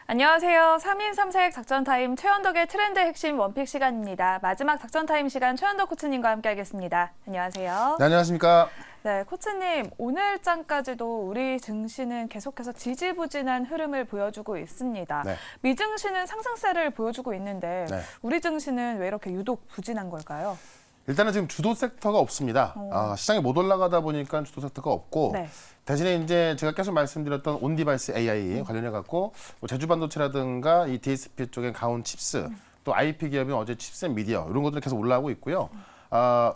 안녕하세요. 3인 3색 작전타임 최현덕의 트렌드 핵심 원픽 시간입니다. 마지막 작전타임 시간 최현덕 코치님과 함께하겠습니다. 안녕하세요. 네, 안녕하십니까. 네, 코치님 오늘장까지도 우리 증시는 계속해서 지지부진한 흐름을 보여주고 있습니다. 네. 미증시는 상승세를 보여주고 있는데 네. 우리 증시는 왜 이렇게 유독 부진한 걸까요? 일단은 지금 주도 섹터가 없습니다. 시장이 못 올라가다 보니까 주도 섹터가 없고 네. 대신에 이제 제가 계속 말씀드렸던 온디바이스 AI 관련해 갖고 뭐 제주 반도체라든가 이 DSP 쪽의 가온 칩스 또 IP 기업인 어제 칩셋 미디어 이런 것들이 계속 올라가고 있고요.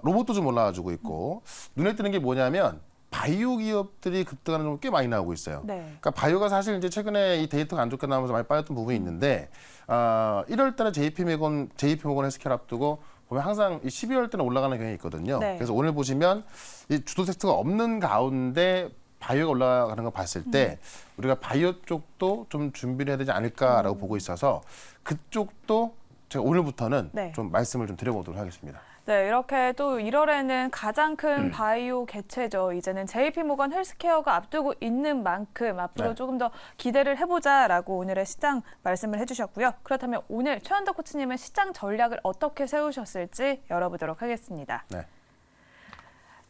로봇도 좀 올라와주고 있고 눈에 띄는 게 뭐냐면 바이오 기업들이 급등하는 좀 꽤 많이 나오고 있어요. 네. 그러니까 바이오가 사실 이제 최근에 이 데이터가 안 좋게 나오면서 많이 빠졌던 부분이 있는데 1월달에 JP모건 헬스케어 앞두고 보면 항상 이 12월 때는 올라가는 경향이 있거든요. 네. 그래서 오늘 보시면 이 주도 섹터가 없는 가운데 바이오가 올라가는 거 봤을 때 우리가 바이오 쪽도 좀 준비를 해야 되지 않을까라고 보고 있어서 그쪽도 제가 오늘부터는 네. 좀 말씀을 좀 드려보도록 하겠습니다. 네, 이렇게 또 1월에는 가장 큰 바이오 개최죠. 이제는 JP모건 헬스케어가 앞두고 있는 만큼 앞으로 네. 조금 더 기대를 해보자라고 오늘의 시장 말씀을 해주셨고요. 그렇다면 오늘 최현덕 코치님은 시장 전략을 어떻게 세우셨을지 열어보도록 하겠습니다. 네.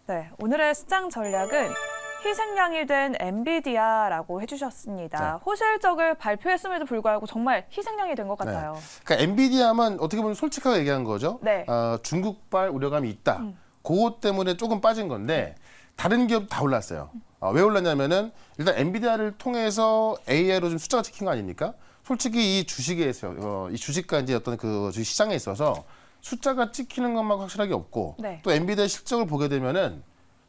네, 오늘의 시장 전략은 희생양이 된 엔비디아라고 해주셨습니다. 네. 호실적을 발표했음에도 불구하고 정말 희생양이 된 것 같아요. 그러니까 엔비디아만 어떻게 보면 솔직하게 얘기한 거죠. 네. 중국발 우려감이 있다. 그것 때문에 조금 빠진 건데 다른 기업 다 올랐어요. 왜 올랐냐면은 일단 엔비디아를 통해서 AI로 좀 숫자가 찍힌 거 아닙니까? 솔직히 이 주식에서 이 주식과 이제 어떤 그 주식 시장에 있어서 숫자가 찍히는 것만 확실하게 없고 네. 또 엔비디아 실적을 보게 되면은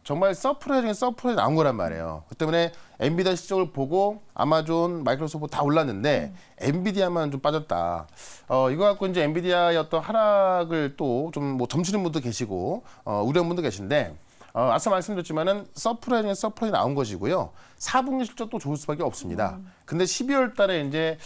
정말 서프라이즈 중에 서프라이즈 나온 거란 말이에요. 그 때문에 엔비디아 실적을 보고 아마존, 마이크로소프트 다 올랐는데 엔비디아만 좀 빠졌다. 이거 갖고 이제 엔비디아의 어떤 하락을 또 좀 뭐 점치는 분도 계시고 우려하는 분도 계신데 앞서 말씀드렸지만은 서프라이즈 중에 서프라이즈 나온 것이고요. 4분기 실적도 좋을 수밖에 없습니다. 근데 12월 달에 이제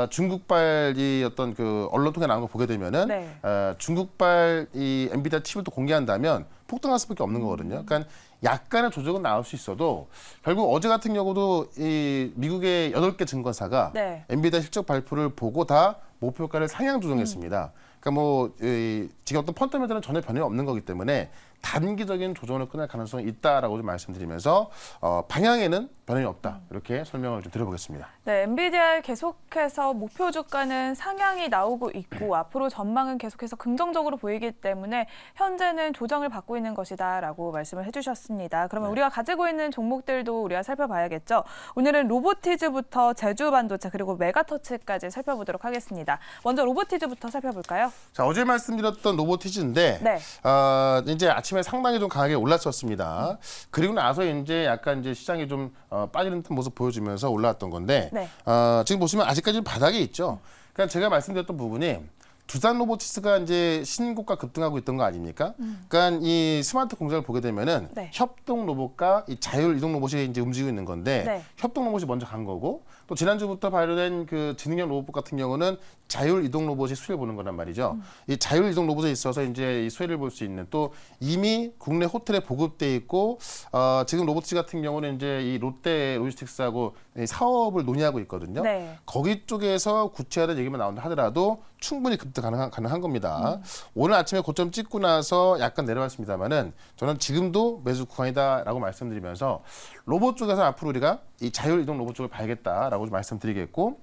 중국발 이 어떤 그 언론 통해 나온 거 보게 되면은 네. 중국발 이 엔비디아 칩을 또 공개한다면 폭등할 수밖에 없는 거거든요. 그러니까 약간의 조정은 나올 수 있어도 결국 어제 같은 경우도 이 미국의 8개 증권사가 네. 엔비디아 실적 발표를 보고 다 목표가를 상향 조정했습니다. 그러니까 뭐 지금 어떤 펀더멘털은 전혀 변함이 없는 거기 때문에 단기적인 조정을 끝날 가능성이 있다라고 좀 말씀드리면서 방향에는 변함이 없다 이렇게 설명을 좀 드려보겠습니다. 네, 엔비디아 계속해서 목표 주가는 상향이 나오고 있고 앞으로 전망은 계속해서 긍정적으로 보이기 때문에 현재는 조정을 받고 있는 것이다라고 말씀을 해주셨습니다. 그러면 네. 우리가 가지고 있는 종목들도 우리가 살펴봐야겠죠. 오늘은 로보티즈부터 제주 반도체 그리고 메가터치까지 살펴보도록 하겠습니다. 먼저 로보티즈부터 살펴볼까요? 자, 어제 말씀드렸던 로보티즈인데 네. 이제 아침에 상당히 좀 강하게 올랐었습니다. 그리고 나서 이제 약간 이제 시장이 좀 빠지는 듯한 모습 보여주면서 올라왔던 건데 네. 지금 보시면 아직까지는 바닥에 있죠. 그러니까 제가 말씀드렸던 부분이 두산 로보티스가 이제 신고가 급등하고 있던 거 아닙니까? 그러니까 이 스마트 공장을 보게 되면은 네. 협동 로봇과 이 자율 이동 로봇이 이제 움직이고 있는 건데 네. 협동 로봇이 먼저 간 거고 또 지난주부터 발효된 그 지능형 로봇 같은 경우는 자율 이동 로봇이 수혜를 보는 거란 말이죠. 이 자율 이동 로봇에 있어서 이제 이 수혜를 볼 수 있는 또 이미 국내 호텔에 보급돼 있고 지금 로보티즈 같은 경우는 이제 이 롯데 로지스틱스하고 이 사업을 논의하고 있거든요. 네. 거기 쪽에서 구체화된 얘기만 나온다 하더라도 충분히 급등 가능한 겁니다. 오늘 아침에 고점 찍고 나서 약간 내려왔습니다만은 저는 지금도 매수 구간이다라고 말씀드리면서 로봇 쪽에서 앞으로 우리가 이 자율 이동 로봇 쪽을 봐야겠다라고 좀 말씀드리겠고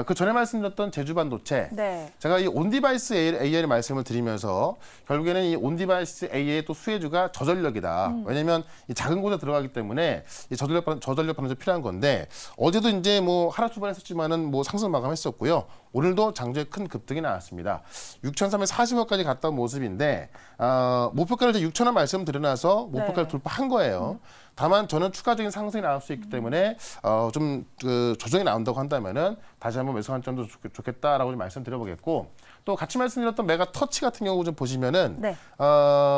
그 전에 말씀드렸던 제주 반도체 네. 제가 이 온디바이스 AI를 말씀을 드리면서 결국에는 이 온디바이스 AI의 또 수혜주가 저전력이다. 왜냐하면 이 작은 곳에 들어가기 때문에 이 저전력 반응이 필요한 건데 어제도 이제 뭐 하락 출발했었지만은 뭐 상승 마감했었고요. 오늘도 장주에 큰 급등이 나왔습니다. 6,340원까지 갔다 온 모습인데 목표가를 이제 6,000원 말씀드려놔서 목표가를 네. 돌파한 거예요. 다만 저는 추가적인 상승이 나올 수 있기 때문에 좀 그 조정이 나온다고 한다면은 다시 한번 매수 관점도 좋겠다라고 좀 말씀드려보겠고 또 같이 말씀드렸던 메가터치 같은 경우 좀 보시면은 네.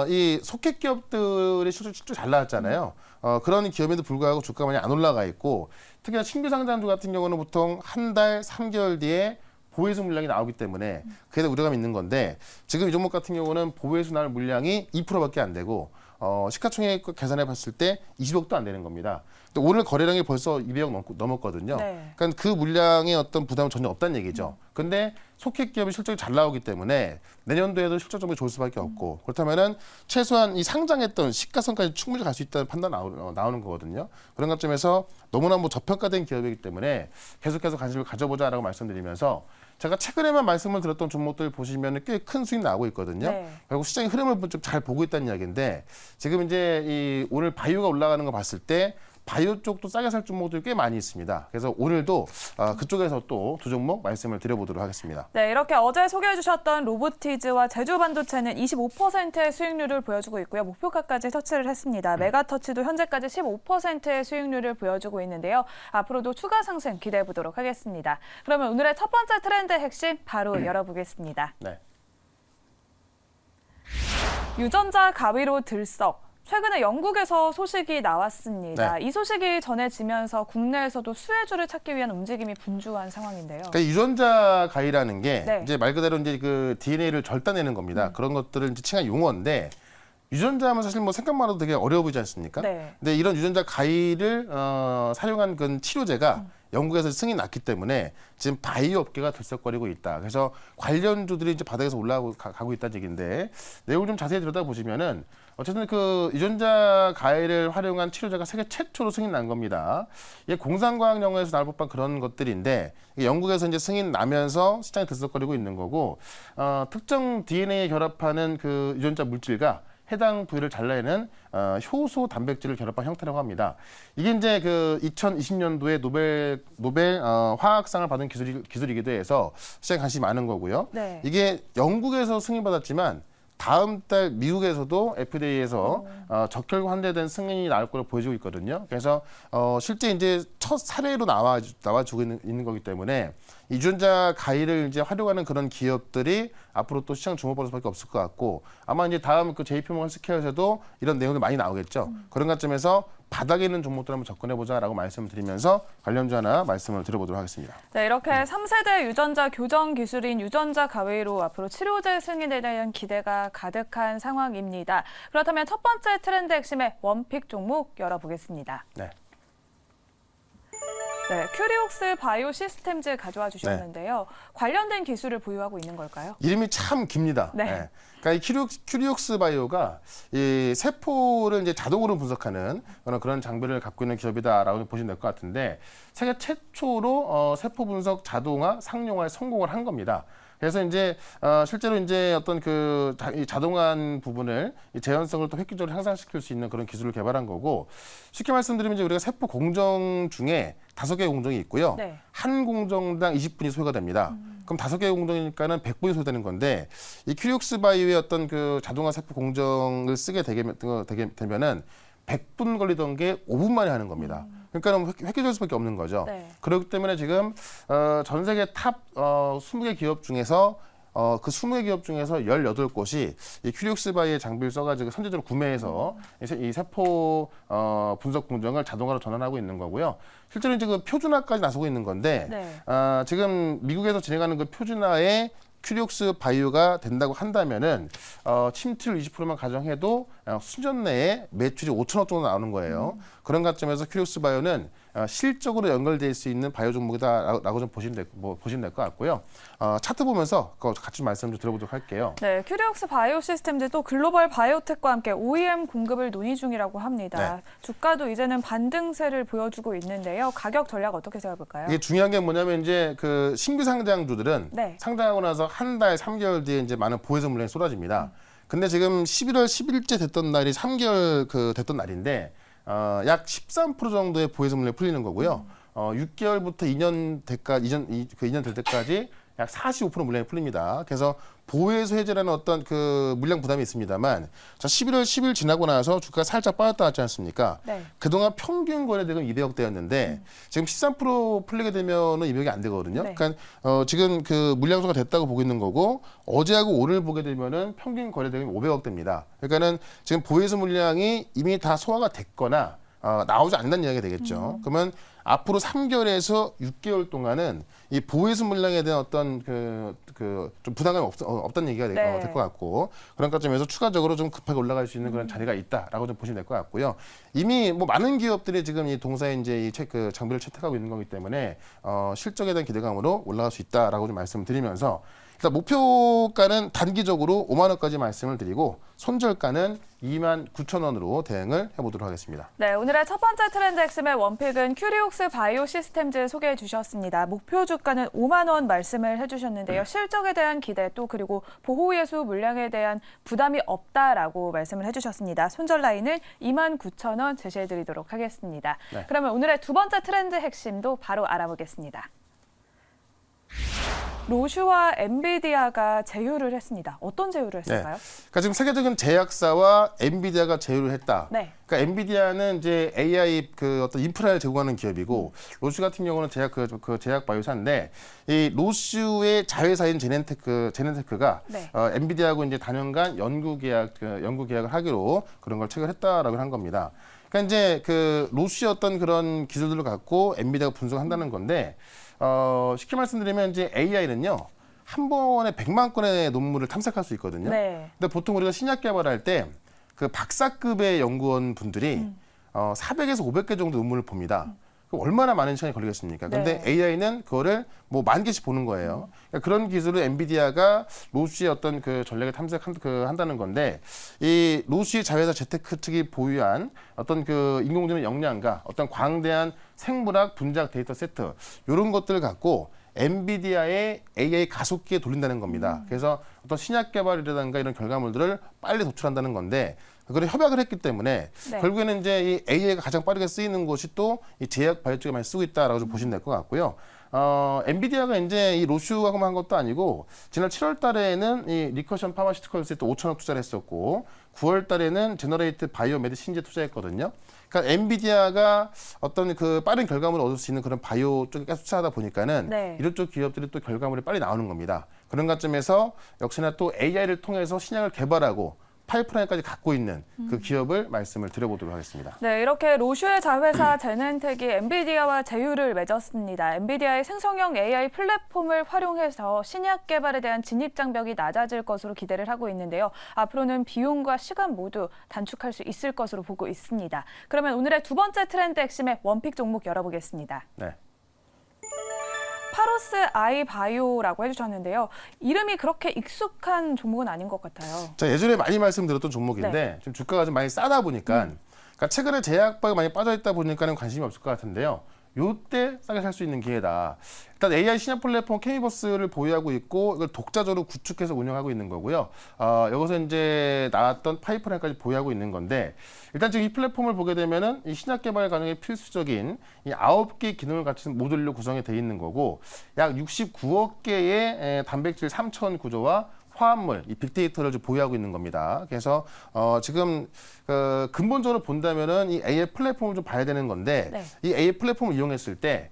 이 소켓 기업들이 실적 잘 나왔잖아요. 그런 기업에도 불구하고 주가가 많이 안 올라가 있고 특히나 신규 상장주 같은 경우는 보통 한 달, 3개월 뒤에 보혜수 물량이 나오기 때문에 그에 대한 우려감이 있는 건데 지금 이 종목 같은 경우는 보혜수 날 물량이 2%밖에 안 되고 시가총액 계산해 봤을 때 20억도 안 되는 겁니다. 근데 오늘 거래량이 벌써 200억 넘었거든요. 네. 그러니까 그 물량의 어떤 부담은 전혀 없다는 얘기죠. 근데 속해 기업이 실적이 잘 나오기 때문에 내년도에도 실적적으로 좋을 수밖에 없고 그렇다면은 최소한 이 상장했던 시가선까지 충분히 갈 수 있다는 판단 나오는 거거든요. 그런 관점에서 너무나 뭐 저평가된 기업이기 때문에 계속해서 관심을 가져보자라고 말씀드리면서 제가 최근에만 말씀을 드렸던 종목들 보시면 꽤 큰 수익 나오고 있거든요. 네. 결국 시장의 흐름을 좀 잘 보고 있다는 이야기인데 지금 이제 이 오늘 바이오가 올라가는 거 봤을 때 바이오 쪽도 싸게 살 종목들이 꽤 많이 있습니다. 그래서 오늘도 그쪽에서 또 두 종목 말씀을 드려보도록 하겠습니다. 네, 이렇게 어제 소개해 주셨던 로보티즈와 제주반도체는 25%의 수익률을 보여주고 있고요. 목표가까지 터치를 했습니다. 메가터치도 현재까지 15%의 수익률을 보여주고 있는데요. 앞으로도 추가 상승 기대해 보도록 하겠습니다. 그러면 오늘의 첫 번째 트렌드 핵심 바로 열어보겠습니다. 네. 유전자 가위로 들썩. 최근에 영국에서 소식이 나왔습니다. 네. 이 소식이 전해지면서 국내에서도 수혜주를 찾기 위한 움직임이 분주한 상황인데요. 그러니까 유전자 가위라는 게 네. 이제 말 그대로 이제 그 DNA를 절단내는 겁니다. 그런 것들을 이제 칭한 용어인데 유전자하면 사실 뭐 생각만 해도 되게 어려워 보이지 않습니까? 네. 근데 이런 유전자 가위를 사용한 그 치료제가 영국에서 승인이 났기 때문에 지금 바이오 업계가 들썩거리고 있다. 그래서 관련주들이 이제 바닥에서 올라가고 있다는 얘기인데 내용을 좀 자세히 들여다보시면은 어쨌든 그 유전자 가위를 활용한 치료제가 세계 최초로 승인 난 겁니다. 이게 공상과학 영어에서 나올 법한 그런 것들인데 이게 영국에서 이제 승인 나면서 시장이 들썩거리고 있는 거고 특정 DNA에 결합하는 그 유전자 물질과 해당 부위를 잘라내는 효소 단백질을 결합한 형태라고 합니다. 이게 이제 그 2020년도에 노벨 화학상을 받은 기술이기도 해서 시장에 관심이 많은 거고요. 네. 이게 영국에서 승인받았지만 다음 달 미국에서도 FDA에서 적혈구 환자에 대한 승인이 나올 거로 보여지고 있거든요. 그래서 실제 이제 첫 사례로 나와주고 있는 거기 때문에 유전자 가위를 이제 활용하는 그런 기업들이 앞으로 또 시장 주목받을 수밖에 없을 것 같고 아마 이제 다음 그 JP모건 스퀘어에서도 이런 내용이 많이 나오겠죠. 그런 관점에서 바닥에 있는 종목들 한번 접근해보자라고 말씀을 드리면서 관련주 하나 말씀을 드려보도록 하겠습니다. 네, 이렇게 3세대 유전자 교정 기술인 유전자 가위로 앞으로 치료제 승인에 대한 기대가 가득한 상황입니다. 그렇다면 첫 번째 트렌드 핵심의 원픽 종목 열어보겠습니다. 네. 네, 큐리옥스 바이오 시스템즈 가져와 주셨는데요. 관련된 기술을 보유하고 있는 걸까요? 이름이 참 깁니다. 네. 그러니까 이 큐리옥스 바이오가 이 세포를 이제 자동으로 분석하는 그런 장비를 갖고 있는 기업이다라고 보시면 될 것 같은데 세계 최초로 세포 분석 자동화 상용화에 성공을 한 겁니다. 그래서 이제 실제로 이제 어떤 그 이 자동화한 부분을 이 재현성을 또 획기적으로 향상시킬 수 있는 그런 기술을 개발한 거고 쉽게 말씀드리면 이제 우리가 세포 공정 중에 5개 공정이 있고요. 네. 한 공정당 20분이 소요가 됩니다. 그럼 5개 공정이니까는 100분이 소요되는 건데 이 큐리옥스 바이오의 어떤 그 자동화 세포 공정을 쓰게 되면은 100분 걸리던 게 5분 만에 하는 겁니다. 그러니까 획기적일 수밖에 없는 거죠. 네. 그렇기 때문에 지금 전 세계 탑 20개 기업 중에서 그 20개 기업 중에서 18곳이 이 큐리옥스 바이오의 장비를 써가지고 선제적으로 구매해서 이 세포 분석 공정을 자동화로 전환하고 있는 거고요. 실제로 이제 그 표준화까지 나서고 있는 건데 네. 지금 미국에서 진행하는 그 표준화에 큐리옥스 바이오가 된다고 한다면은 침투율 20%만 가정해도 수년 내에 매출이 5천억 정도 나오는 거예요. 그런 관점에서 큐리옥스 바이오는 실적으로 연결될 수 있는 바이오 종목이다라고 좀 보시면 될 것 같고요. 차트 보면서 그거 같이 말씀 좀 드려보도록 할게요. 네, 큐리옥스 바이오 시스템즈도 글로벌 바이오텍과 함께 OEM 공급을 논의 중이라고 합니다. 네. 주가도 이제는 반등세를 보여주고 있는데요. 가격 전략 어떻게 생각해볼까요? 이게 중요한 게 뭐냐면 이제 그 신규 상장주들은 네. 상장하고 나서 한 달, 3개월 뒤에 이제 많은 보해서 물량이 쏟아집니다. 근데 지금 11월 10일째 됐던 날이 3개월 됐던 날인데 약 13% 정도의 보해서 물량이 풀리는 거고요. 6개월부터 2년 될 때까지 약 45% 물량이 풀립니다. 그래서 보해소 해제라는 어떤 그 물량 부담이 있습니다만 자 11월 10일 지나고 나서 주가가 살짝 빠졌다 왔지 않습니까? 네. 그동안 평균 거래대금 200억대였는데 지금 13% 풀리게 되면은 200이 안 되거든요. 네. 그러니까 지금 그 물량소가 됐다고 보고 있는 거고 어제하고 오늘 보게 되면은 평균 거래대금이 500억대입니다. 그러니까는 지금 보해소 물량이 이미 다 소화가 됐거나 나오지 않는다는 이야기가 되겠죠. 그러면 앞으로 3개월에서 6개월 동안은 이 보해소 물량에 대한 어떤 그 좀 부담감이 없다는 얘기가 네. 될 것 같고 그런 관점에서 추가적으로 좀 급하게 올라갈 수 있는 그런 자리가 있다라고 좀 보시면 될 것 같고요. 이미 뭐 많은 기업들이 지금 이 동사에 이제 이 장비를 채택하고 있는 거기 때문에 실적에 대한 기대감으로 올라갈 수 있다라고 좀 말씀드리면서 일단 목표가는 단기적으로 5만 원까지 말씀을 드리고 손절가는 29,000원으로 대응을 해보도록 하겠습니다. 네, 오늘의 첫 번째 트렌드 핵심의 원픽은 큐리옥스 바이오 시스템즈 소개해 주셨습니다. 목표 주가는 5만 원 말씀을 해주셨는데요. 실적에 대한 기대 또 그리고 보호예수 물량에 대한 부담이 없다라고 말씀을 해주셨습니다. 손절 라인은 29,000원 제시해 드리도록 하겠습니다. 네. 그러면 오늘의 두 번째 트렌드 핵심도 바로 알아보겠습니다. 로슈와 엔비디아가 제휴를 했습니다. 어떤 제휴를 했을까요? 그러니까 지금 세계적인 제약사와 엔비디아가 제휴를 했다. 네. 그러니까 엔비디아는 이제 AI 어떤 인프라를 제공하는 기업이고 로슈 같은 경우는 제약 바이오사인데 이 로슈의 자회사인 제넨테크가 네. 엔비디아하고 이제 단연간 연구 계약을 하기로 그런 걸 체결했다라고 한 겁니다. 그러니까 이제 로슈의 어떤 그런 기술들을 갖고 엔비디아가 분석한다는 건데. 쉽게 말씀드리면 이제 AI는요 한 번에 100만 건의 논문을 탐색할 수 있거든요. 네. 근데 보통 우리가 신약 개발할 때 그 박사급의 연구원 분들이 400에서 500개 정도 논문을 봅니다. 그럼 얼마나 많은 시간이 걸리겠습니까? 근데 네. AI는 그거를 뭐 10,000개씩 보는 거예요. 그러니까 그런 기술을 엔비디아가 로슈의 어떤 전략을 한다는 건데 이 로슈 자회사 재테크 측이 보유한 어떤 인공지능 역량과 어떤 광대한 생물학 분작 데이터 세트 이런 것들을 갖고 엔비디아의 AI 가속기에 돌린다는 겁니다. 그래서 어떤 신약 개발이라든가 이런 결과물들을 빨리 도출한다는 건데 그걸 협약을 했기 때문에 네. 결국에는 이제 이 AI가 가장 빠르게 쓰이는 곳이 또 이 제약 바이오 쪽에 많이 쓰고 있다라고 좀 보시면 될 것 같고요. 엔비디아가 이제 이 로슈하고만 한 것도 아니고 지난 7월 달에는 이 리커션 파마시티컬스에 또 5천억 투자를 했었고 9월 달에는 제너레이트 바이오 메디신제 투자했거든요. 그러니까 엔비디아가 어떤 빠른 결과물을 얻을 수 있는 그런 바이오 쪽에 계속 투자하다 보니까는 네. 이런 쪽 기업들이 또 결과물이 빨리 나오는 겁니다. 그런 관점에서 역시나 또 AI를 통해서 신약을 개발하고 파이프라인까지 갖고 있는 그 기업을 말씀을 드려보도록 하겠습니다. 네, 이렇게 로슈의 자회사 제넨텍이 엔비디아와 제휴를 맺었습니다. 엔비디아의 생성형 AI 플랫폼을 활용해서 신약 개발에 대한 진입 장벽이 낮아질 것으로 기대를 하고 있는데요. 앞으로는 비용과 시간 모두 단축할 수 있을 것으로 보고 있습니다. 그러면 오늘의 두 번째 트렌드 핵심의 원픽 종목 열어보겠습니다. 네. 파로스 아이 바이오라고 해주셨는데요. 이름이 그렇게 익숙한 종목은 아닌 것 같아요. 자, 예전에 많이 말씀드렸던 종목인데 지금 주가가 좀 많이 싸다 보니까 그러니까 최근에 제약바가 많이 빠져 있다 보니까는 관심이 없을 것 같은데요. 요때 싸게 살 수 있는 기회다. 일단 AI 신약 플랫폼 케미버스를 보유하고 있고 이걸 독자적으로 구축해서 운영하고 있는 거고요. 여기서 이제 나왔던 파이프라인까지 보유하고 있는 건데 일단 지금 이 플랫폼을 보게 되면은 이 신약 개발 과정에 필수적인 이 9개 기능을 갖춘 모듈로 구성이 돼 있는 거고 약 69억 개의 단백질 3천 구조와 화합물, 이 빅데이터를 좀 보유하고 있는 겁니다. 그래서 지금 근본적으로 본다면은 이 AI 플랫폼을 좀 봐야 되는 건데 네. 이 AI 플랫폼을 이용했을 때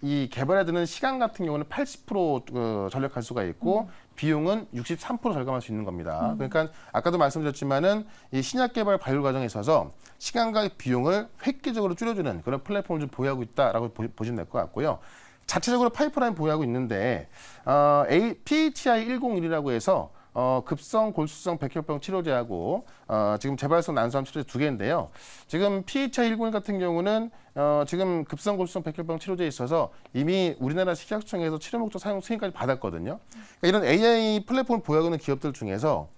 이 개발에 드는 시간 같은 경우는 80% 절약할 수가 있고 비용은 63% 절감할 수 있는 겁니다. 그러니까 아까도 말씀드렸지만은 이 신약 개발 발효 과정에 있어서 시간과 비용을 획기적으로 줄여주는 그런 플랫폼을 좀 보유하고 있다라고 보시면 될 것 같고요. 자체적으로 파이프라인 보유하고 있는데 PHI 101이라고 해서 급성 골수성 백혈병 치료제하고 지금 재발성 난소암 치료제 2개인데요. 지금 PHI 101 같은 경우는 지금 급성 골수성 백혈병 치료제에 있어서 이미 우리나라 식약청에서 치료 목적 사용 승인까지 받았거든요. 그러니까 이런 AI 플랫폼을 보유하고 있는 기업들 중에서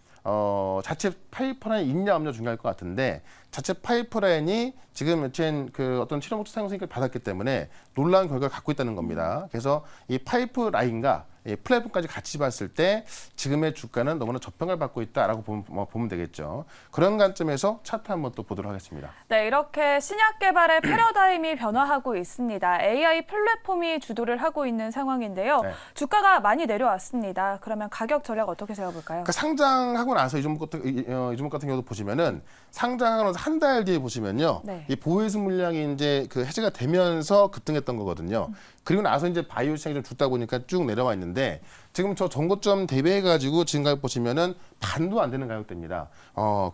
자체 파이프라인이 있냐 없냐 중요할 것 같은데 자체 파이프라인이 지금 어떤 치료 목적 사용 승인까지 받았기 때문에 놀라운 결과를 갖고 있다는 겁니다. 그래서 이 파이프라인과 이 플랫폼까지 같이 봤을 때 지금의 주가는 너무나 저평을 받고 있다라고 보면 되겠죠. 그런 관점에서 차트 한번 또 보도록 하겠습니다. 네, 이렇게 신약 개발의 패러다임이 변화하고 있습니다. AI 플랫폼이 주도를 하고 있는 상황인데요. 네. 주가가 많이 내려왔습니다. 그러면 가격 전략 어떻게 세워볼까요? 그러니까 상장하고 나서 이 종목 같은 경우도 보시면은 상장하고 나서 한 달 뒤에 보시면요. 네. 이 보유수 물량이 이제 해제가 되면서 급등했던 거거든요. 그리고 나서 이제 바이오 시장이 좀 죽다 보니까 쭉 내려와 있는데 지금 저 전고점 대비해가지고 지금 가격 보시면은 반도 안 되는 가격대입니다.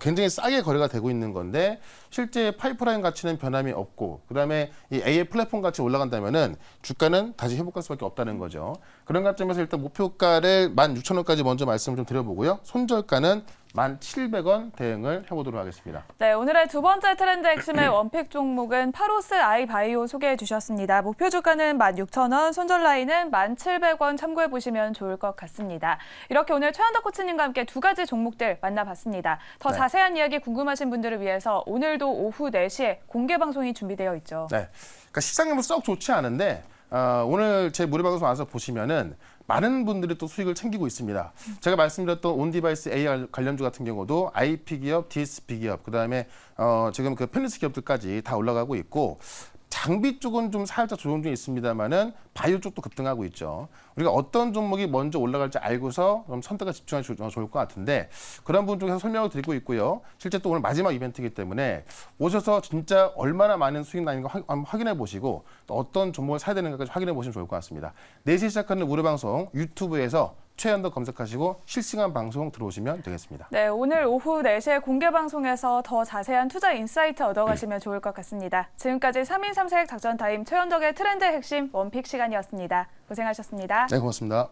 굉장히 싸게 거래가 되고 있는 건데 실제 파이프라인 가치는 변함이 없고 그다음에 이 AI 플랫폼 가치 올라간다면은 주가는 다시 회복할 수밖에 없다는 거죠. 그런 관점에서 일단 목표가를 16,000원까지 먼저 말씀을 좀 드려보고요. 손절가는 1,700원 대응을 해보도록 하겠습니다. 네, 오늘의 두 번째 트렌드 핵심의 원픽 종목은 파로스 아이바이오 소개해 주셨습니다. 목표 주가는 16,000원, 손절 라인은 1,700원 참고해 보시면 좋을 것 같습니다. 이렇게 오늘 최현덕 코치님과 함께 두 가지 종목들 만나봤습니다. 더 네. 자세한 이야기 궁금하신 분들을 위해서 오늘도 오후 4시에 공개 방송이 준비되어 있죠. 네, 그러니까 시장이 썩 좋지 않은데 오늘 제 무료 방송 와서 보시면은 많은 분들이 또 수익을 챙기고 있습니다. 제가 말씀드렸던 온디바이스 AI 관련주 같은 경우도 IP 기업, DSP 기업, 그다음에 지금 그 펜리스 기업들까지 다 올라가고 있고 장비 쪽은 좀 살짝 조정 중에 있습니다만은 바이오 쪽도 급등하고 있죠. 우리가 어떤 종목이 먼저 올라갈지 알고서 좀 선택에 집중하면 좋을 것 같은데 그런 부분 쪽에서 설명을 드리고 있고요. 실제 또 오늘 마지막 이벤트이기 때문에 오셔서 진짜 얼마나 많은 수익 나는가 한번 확인해 보시고 또 어떤 종목을 사야 되는가까지 확인해 보시면 좋을 것 같습니다. 4시 시작하는 무료 방송 유튜브에서 최현덕 검색하시고 실시간 방송 들어오시면 되겠습니다. 네, 오늘 오후 4시에 공개 방송에서 더 자세한 투자 인사이트 얻어가시면 좋을 것 같습니다. 지금까지 3인 3색 작전 타임 최현덕의 트렌드 핵심 원픽 시간이었습니다. 고생하셨습니다. 네, 고맙습니다.